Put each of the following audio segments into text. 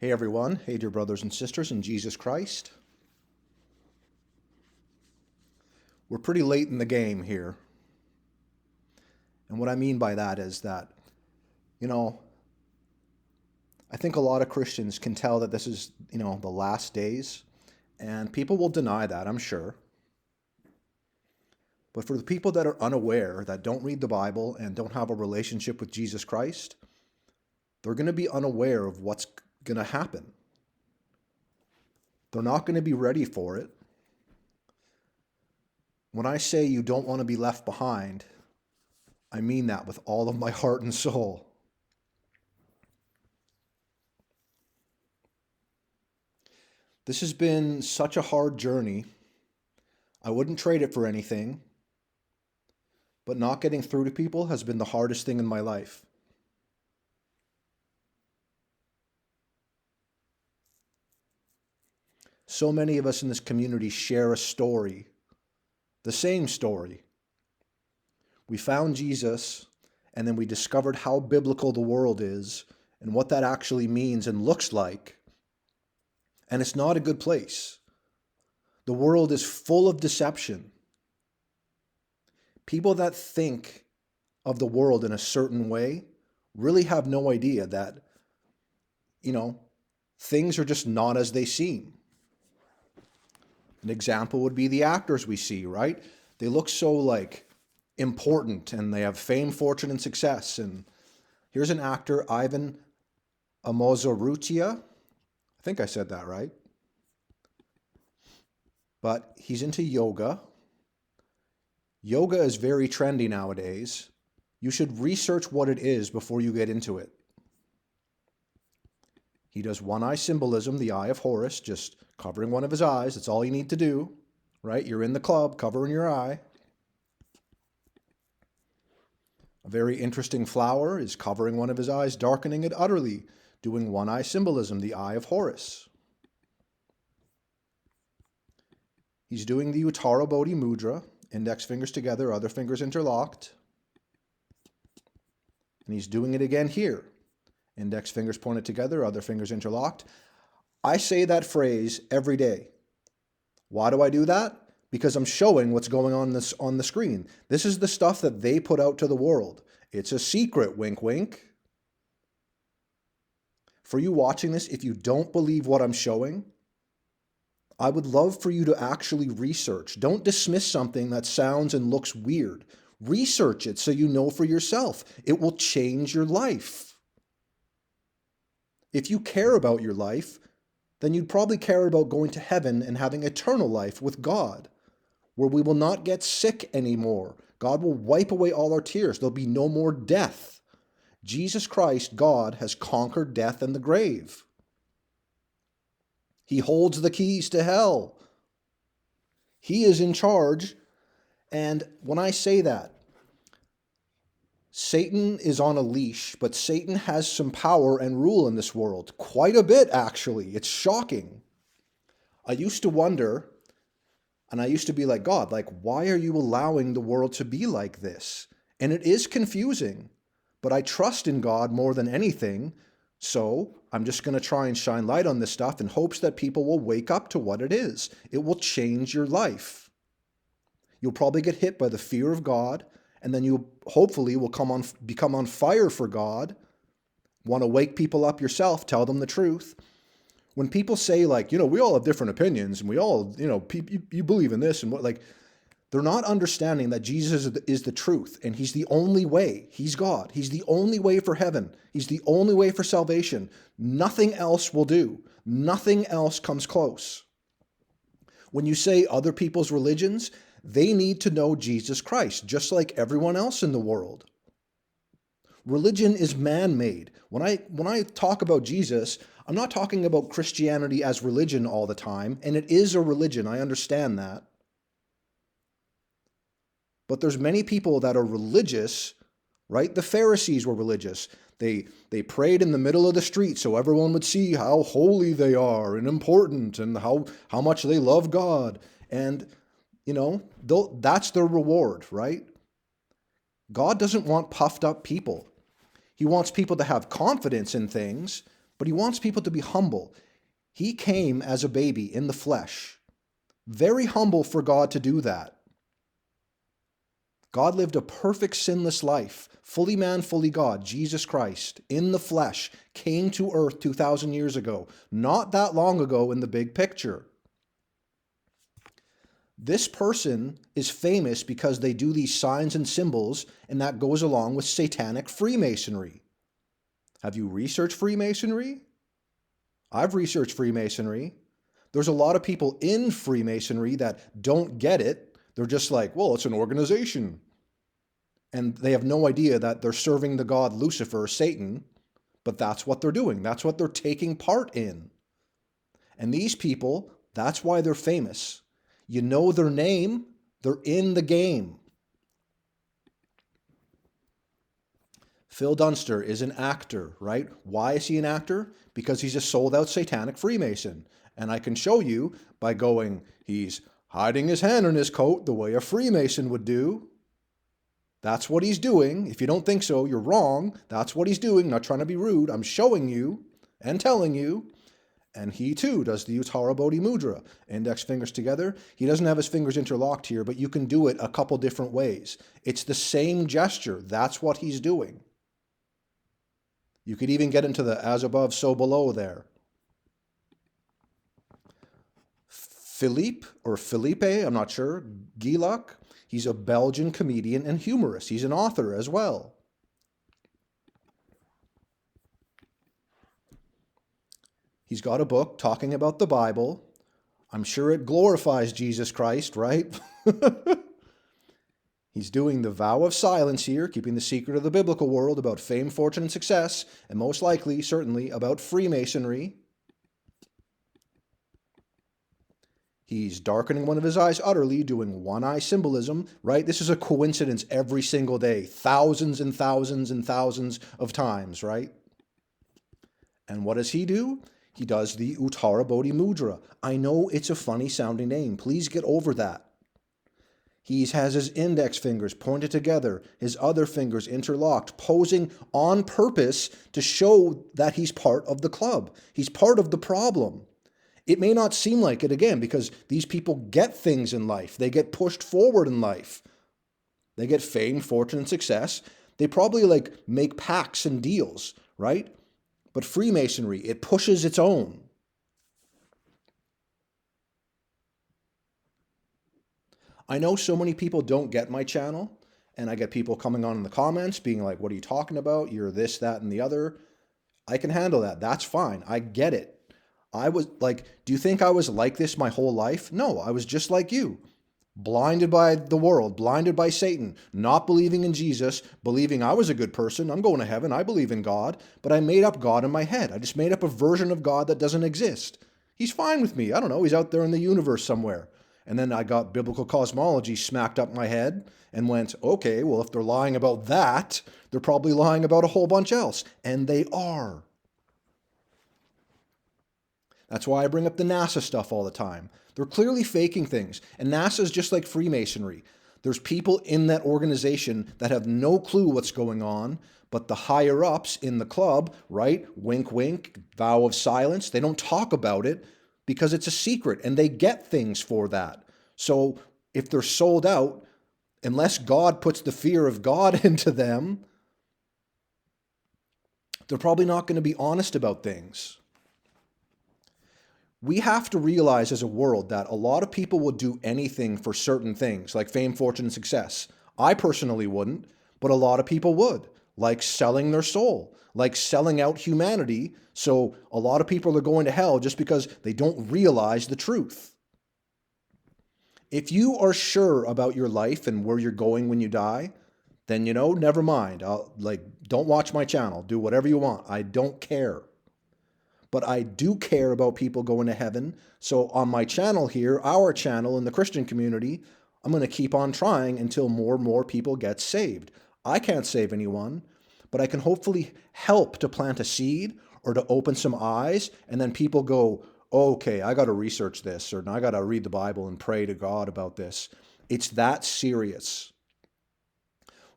Hey everyone, hey dear brothers and sisters in Jesus Christ. We're pretty late in the game here. And what I mean by that is that, you know, I think a lot of Christians can tell that this is, the last days. And people will deny that, I'm sure. But for the people that are unaware, that don't read the Bible and don't have a relationship with Jesus Christ, they're going to be unaware of what's going to happen. They're not going to be ready for it. When I say you don't want to be left behind, I mean that with all of my heart and soul. This has been such a hard journey. I wouldn't trade it for anything, but not getting through to people has been the hardest thing in my life. So many of us in this community share a story, the same story. We found Jesus, and then we discovered how biblical the world is and what that actually means and looks like. And it's not a good place. The world is full of deception. People that think of the world in a certain way really have no idea that, things are just not as they seem. An example would be the actors we see, right? They look so important and they have fame, fortune, and success. And here's an actor, Ivan Amozurrutia. I think I said that right. But he's into yoga. Yoga is very trendy nowadays. You should research what it is before you get into it. He does one eye symbolism, the eye of Horus, just covering one of his eyes. That's all you need to do, right? You're in the club, covering your eye. A very interesting flower is covering one of his eyes, darkening it utterly, doing one eye symbolism, the eye of Horus. He's doing the Uttara Bodhi Mudra, index fingers together, other fingers interlocked. And he's doing it again here. Index fingers pointed together, other fingers interlocked. I say that phrase every day. Why do I do that? Because I'm showing what's going on the screen. This is the stuff that they put out to the world. It's a secret, wink, wink. For you watching this, if you don't believe what I'm showing, I would love for you to actually research. Don't dismiss something that sounds and looks weird. Research it so you know for yourself. It will change your life. If you care about your life, then you'd probably care about going to heaven and having eternal life with God, where we will not get sick anymore. God will wipe away all our tears. There'll be no more death. Jesus Christ, God, has conquered death and the grave. He holds the keys to hell. He is in charge. And when I say that, Satan is on a leash, but Satan has some power and rule in this world. Quite a bit, actually. It's shocking. I used to wonder, and I used to be like, God, why are you allowing the world to be like this? And it is confusing, but I trust in God more than anything. So I'm just going to try and shine light on this stuff in hopes that people will wake up to what it is. It will change your life. You'll probably get hit by the fear of God, and then you hopefully will become on fire for God, want to wake people up yourself, tell them the truth. When people say we all have different opinions and we all, you believe in this and what, they're not understanding that Jesus is the truth and he's the only way. He's God. He's the only way for heaven. He's the only way for salvation. Nothing else will do. Nothing else comes close. When you say other people's religions, they need to know Jesus Christ, just like everyone else in the world. Religion is man-made. When I talk about Jesus, I'm not talking about Christianity as religion all the time, and it is a religion, I understand that. But there's many people that are religious, right? The Pharisees were religious. They prayed in the middle of the street so everyone would see how holy they are and important and how much they love God. And, that's their reward, right? God doesn't want puffed up people. He wants people to have confidence in things, but he wants people to be humble. He came as a baby in the flesh. Very humble for God to do that. God lived a perfect sinless life, fully man, fully God. Jesus Christ, in the flesh, came to earth 2,000 years ago, not that long ago in the big picture. This person is famous because they do these signs and symbols, and that goes along with satanic Freemasonry. Have you researched Freemasonry? I've researched Freemasonry. There's a lot of people in Freemasonry that don't get it. They're just like, well, it's an organization. And they have no idea that they're serving the god Lucifer, Satan, but that's what they're doing. That's what they're taking part in. And these people, that's why they're famous. You know their name, they're in the game. Phil Dunster is an actor, right? Why is he an actor? Because he's a sold-out satanic Freemason. And I can show you by going, he's hiding his hand in his coat the way a Freemason would do. That's what he's doing. If you don't think so, you're wrong. That's what he's doing. I'm not trying to be rude. I'm showing you and telling you. And he too does the Uttara Bodhi Mudra. Index fingers together. He doesn't have his fingers interlocked here, but you can do it a couple different ways. It's the same gesture. That's what he's doing. You could even get into the as above, so below there. Philippe, I'm not sure, Guilloch, he's a Belgian comedian and humorist. He's an author as well. He's got a book talking about the Bible. I'm sure it glorifies Jesus Christ, right? He's doing the vow of silence here, keeping the secret of the biblical world about fame, fortune, and success, and most likely, certainly, about Freemasonry. He's darkening one of his eyes utterly, doing one-eye symbolism, right? This is a coincidence every single day, thousands and thousands and thousands of times, right? And what does he do? He does the Uttara Bodhi Mudra. I know it's a funny sounding name. Please get over that. He has his index fingers pointed together, his other fingers interlocked, posing on purpose to show that he's part of the club. He's part of the problem. It may not seem like it, again, because these people get things in life. They get pushed forward in life. They get fame, fortune, and success. They probably make pacts and deals, right? But Freemasonry, it pushes its own. I know so many people don't get my channel, and I get people coming on in the comments being like, what are you talking about? You're this, that, and the other. I can handle that. That's fine. I get it. I was like, do you think I was like this my whole life? No, I was just like you. Blinded by the world, blinded by Satan, not believing in Jesus, believing I was a good person. I'm going to heaven. I believe in God, but I made up God in my head. I just made up a version of God that doesn't exist. He's fine with me. I don't know. He's out there in the universe somewhere. And then I got biblical cosmology smacked up my head and went, okay, well, if they're lying about that, they're probably lying about a whole bunch else. And they are. That's why I bring up the NASA stuff all the time. They're clearly faking things. And NASA is just like Freemasonry. There's people in that organization that have no clue what's going on, but the higher ups in the club, right? Wink, wink, vow of silence. They don't talk about it because it's a secret and they get things for that. So if they're sold out, unless God puts the fear of God into them, they're probably not going to be honest about things. We have to realize as a world that a lot of people will do anything for certain things, like fame, fortune, and success. I personally wouldn't, but a lot of people would, like selling their soul, like selling out humanity. So a lot of people are going to hell just because they don't realize the truth. If you are sure about your life and where you're going when you die, then, never mind. Don't watch my channel. Do whatever you want. I don't care. But I do care about people going to heaven. So on my channel here, our channel in the Christian community, I'm going to keep on trying until more and more people get saved. I can't save anyone, but I can hopefully help to plant a seed or to open some eyes, and then people go, okay, I got to research this, or I got to read the Bible and pray to God about this. It's that serious.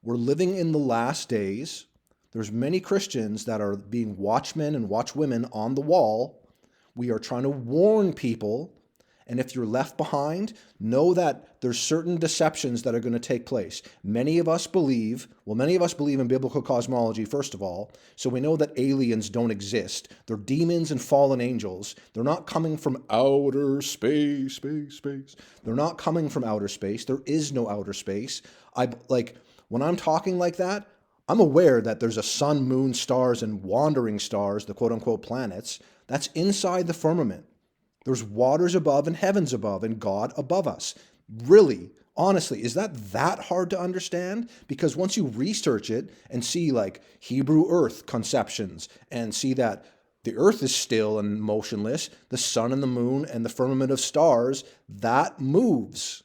We're living in the last days. There's many Christians that are being watchmen and watchwomen on the wall. We are trying to warn people. And if you're left behind, know that there's certain deceptions that are going to take place. Many of us believe in biblical cosmology, first of all, so we know that aliens don't exist. They're demons and fallen angels. They're not coming from outer space. They're not coming from outer space. There is no outer space. When I'm talking like that, I'm aware that there's a sun, moon, stars, and wandering stars, the quote-unquote planets, that's inside the firmament. There's waters above and heavens above and God above us. Really, honestly, is that hard to understand? Because once you research it and see like Hebrew earth conceptions and see that the earth is still and motionless, the sun and the moon and the firmament of stars, that moves.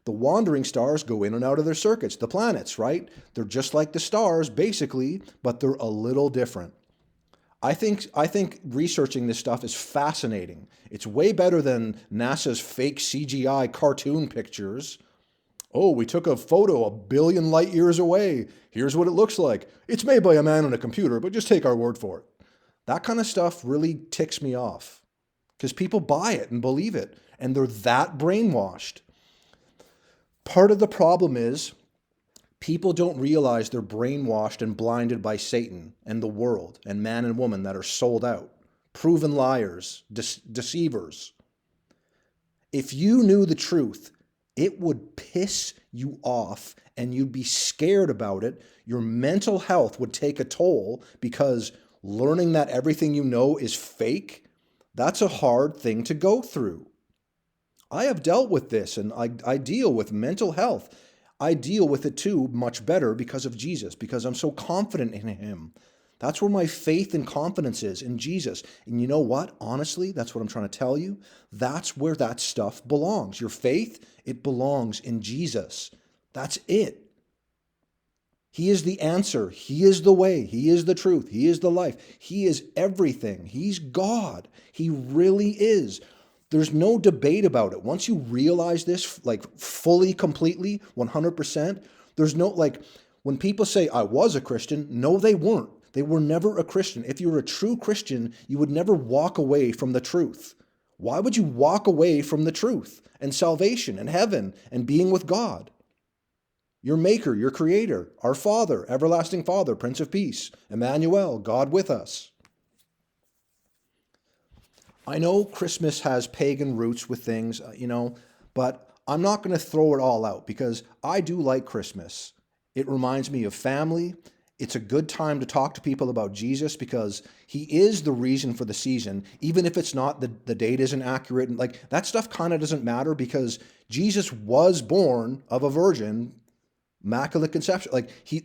The wandering stars go in and out of their circuits, the planets, right? They're just like the stars, basically, but they're a little different. I think researching this stuff is fascinating. It's way better than NASA's fake CGI cartoon pictures. Oh, we took a photo a billion light years away. Here's what it looks like. It's made by a man on a computer, but just take our word for it. That kind of stuff really ticks me off because people buy it and believe it, and they're that brainwashed. Part of the problem is people don't realize they're brainwashed and blinded by Satan and the world and man and woman that are sold out, proven liars, deceivers. If you knew the truth, it would piss you off and you'd be scared about it. Your mental health would take a toll because learning that everything you know is fake, that's a hard thing to go through. I have dealt with this and I deal with mental health. I deal with it too much better because of Jesus, because I'm so confident in him. That's where my faith and confidence is, in Jesus. And you know what? Honestly, that's what I'm trying to tell you. That's where that stuff belongs. Your faith, it belongs in Jesus. That's it. He is the answer. He is the way. He is the truth. He is the life. He is everything. He's God. He really is. There's no debate about it. Once you realize this, like fully, completely, 100%, there's no, like, when people say, I was a Christian, no, they weren't. They were never a Christian. If you were a true Christian, you would never walk away from the truth. Why would you walk away from the truth and salvation and heaven and being with God? Your Maker, your Creator, our Father, everlasting Father, Prince of Peace, Emmanuel, God with us. I know Christmas has pagan roots with things, but I'm not going to throw it all out because I do like Christmas. It reminds me of family. It's a good time to talk to people about Jesus because he is the reason for the season, even if it's not, the date isn't accurate. And like that stuff kind of doesn't matter because Jesus was born of a virgin, Immaculate Conception.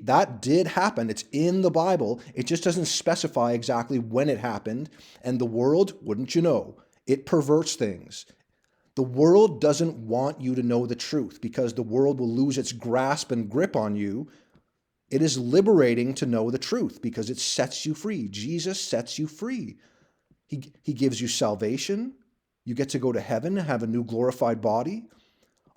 That did happen. It's in the Bible. It just doesn't specify exactly when it happened. And the world, wouldn't you know, it perverts things. The world doesn't want you to know the truth because the world will lose its grasp and grip on you. It is liberating to know the truth because it sets you free. Jesus sets you free. He gives you salvation. You get to go to heaven and have a new glorified body.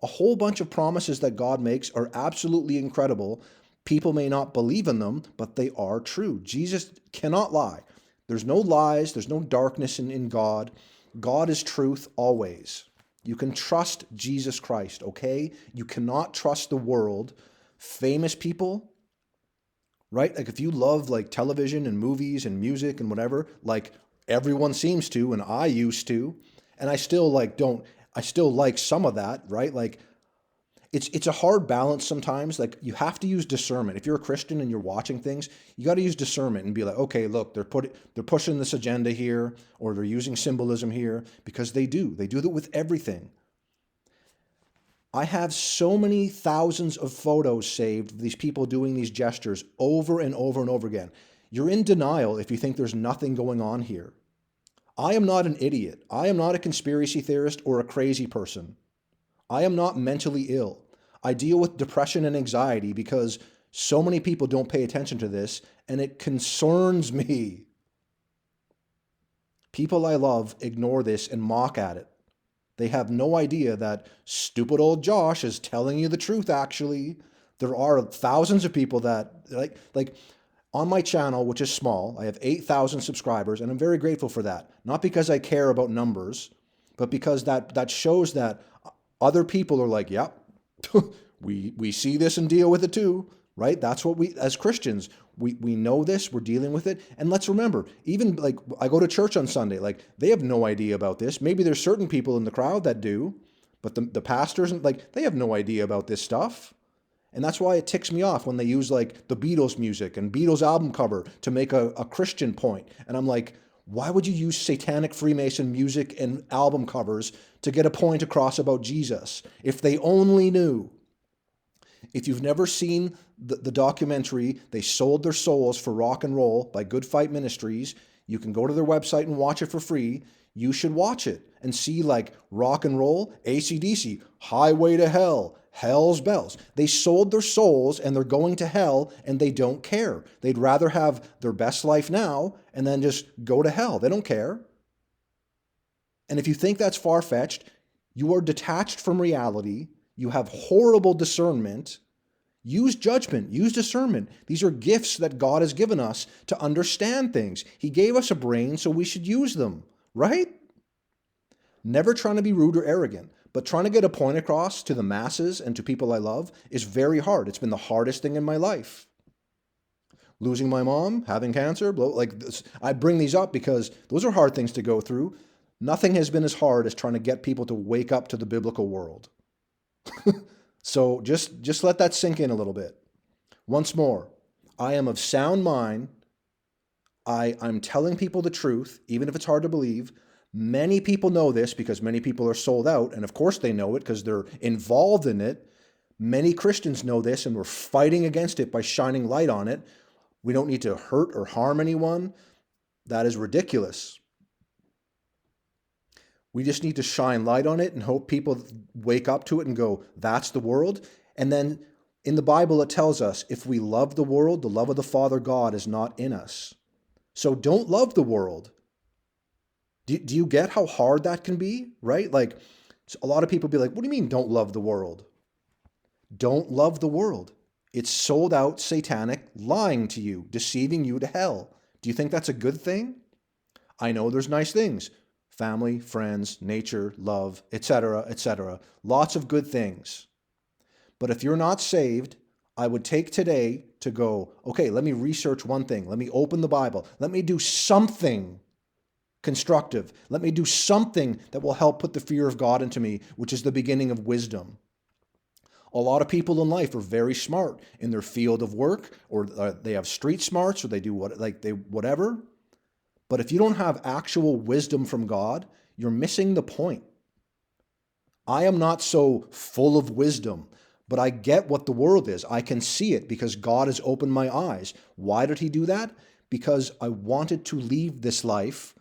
A whole bunch of promises that God makes are absolutely incredible. People may not believe in them, but they are true. Jesus cannot lie. There's no lies. There's no darkness in God. God is truth always. You can trust Jesus Christ, okay? You cannot trust the world. Famous people, right? Like if you love like television and movies and music and whatever, like everyone seems to, and I used to, and I still I still like some of that, right? Like it's a hard balance sometimes. Like you have to use discernment. If you're a Christian and you're watching things, you got to use discernment and be like, okay, look, they're pushing this agenda here, or they're using symbolism here, because they do that with everything. I have so many thousands of photos saved of these people doing these gestures over and over and over again. You're in denial if you think there's nothing going on here. I am not an idiot. I am not a conspiracy theorist or a crazy person. I am not mentally ill. I deal with depression and anxiety because so many people don't pay attention to this, and it concerns me. People I love ignore this and mock at it. They have no idea that stupid old Josh is telling you the truth, actually. There are thousands of people that like on my channel, which is small. I have 8,000 subscribers, and I'm very grateful for that. Not because I care about numbers, but because that shows that other people are like, yep, we see this and deal with it too, right? That's what we, as Christians, we know this, we're dealing with it. And let's remember, even like I go to church on Sunday, like they have no idea about this. Maybe there's certain people in the crowd that do, but the pastors, like they have no idea about this stuff. And that's why it ticks me off when they use like the Beatles music and Beatles album cover to make a Christian point. And I'm like, why would you use satanic Freemason music and album covers to get a point across about Jesus? If they only knew. If you've never seen the documentary, They Sold Their Souls for Rock and Roll by Good Fight Ministries, you can go to their website and watch it for free. You should watch it and see like rock and roll, AC/DC, Highway to Hell, Hell's Bells. They sold their souls and they're going to hell and they don't care. They'd rather have their best life now and then just go to hell. They don't care. And if you think that's far-fetched, you are detached from reality. You have horrible discernment. Use judgment, use discernment. These are gifts that God has given us to understand things. He gave us a brain, so we should use them, right? Never trying to be rude or arrogant, but trying to get a point across to the masses and to people I love is very hard. It's been the hardest thing in my life. Losing my mom, having cancer, like this, I bring these up because those are hard things to go through. Nothing has been as hard as trying to get people to wake up to the biblical world. So just let that sink in a little bit. Once more, I am of sound mind. I'm telling people the truth, even if it's hard to believe. Many people know this because many people are sold out, and of course they know it because they're involved in it. Many Christians know this, and we're fighting against it by shining light on it. We don't need to hurt or harm anyone. That is ridiculous. We just need to shine light on it and hope people wake up to it and go, that's the world. And then in the Bible, it tells us if we love the world, the love of the Father God is not in us. So don't love the world. Do you get how hard that can be, right? Like a lot of people be like, what do you mean don't love the world? Don't love the world. It's sold out, satanic, lying to you, deceiving you to hell. Do you think that's a good thing? I know there's nice things. Family, friends, nature, love, etc., etc. Lots of good things. But if you're not saved, I would take today to go, okay, let me research one thing. Let me open the Bible. Let me do something constructive. Let me do something that will help put the fear of God into me, which is the beginning of wisdom. A lot of people in life are very smart in their field of work, or they have street smarts, or they do whatever. But if you don't have actual wisdom from God, you're missing the point. I am not so full of wisdom, but I get what the world is. I can see it because God has opened my eyes. Why did he do that? Because I wanted to leave this life.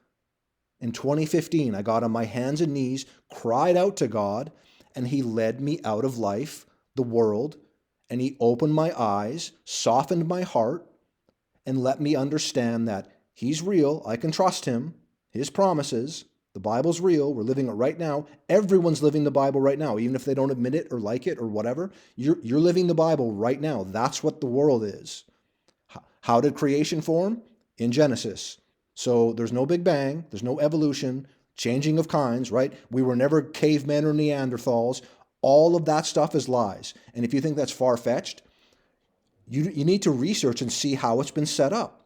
In 2015, I got on my hands and knees, cried out to God, and he led me out of life, the world, and he opened my eyes, softened my heart, and let me understand that he's real. I can trust him. His promises. The Bible's real. We're living it right now. Everyone's living the Bible right now, even if they don't admit it or like it or whatever. You're living the Bible right now. That's what the world is. How did creation form? In Genesis. So there's no Big Bang. There's no evolution, changing of kinds, right? We were never cavemen or Neanderthals. All of that stuff is lies. And if you think that's far-fetched, you need to research and see how it's been set up.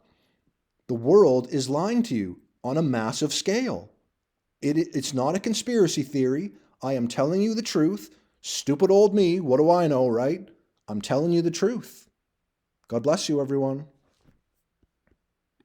The world is lying to you on a massive scale. It's not a conspiracy theory. I am telling you the truth. Stupid old me, what do I know, right? I'm telling you the truth. God bless you, everyone.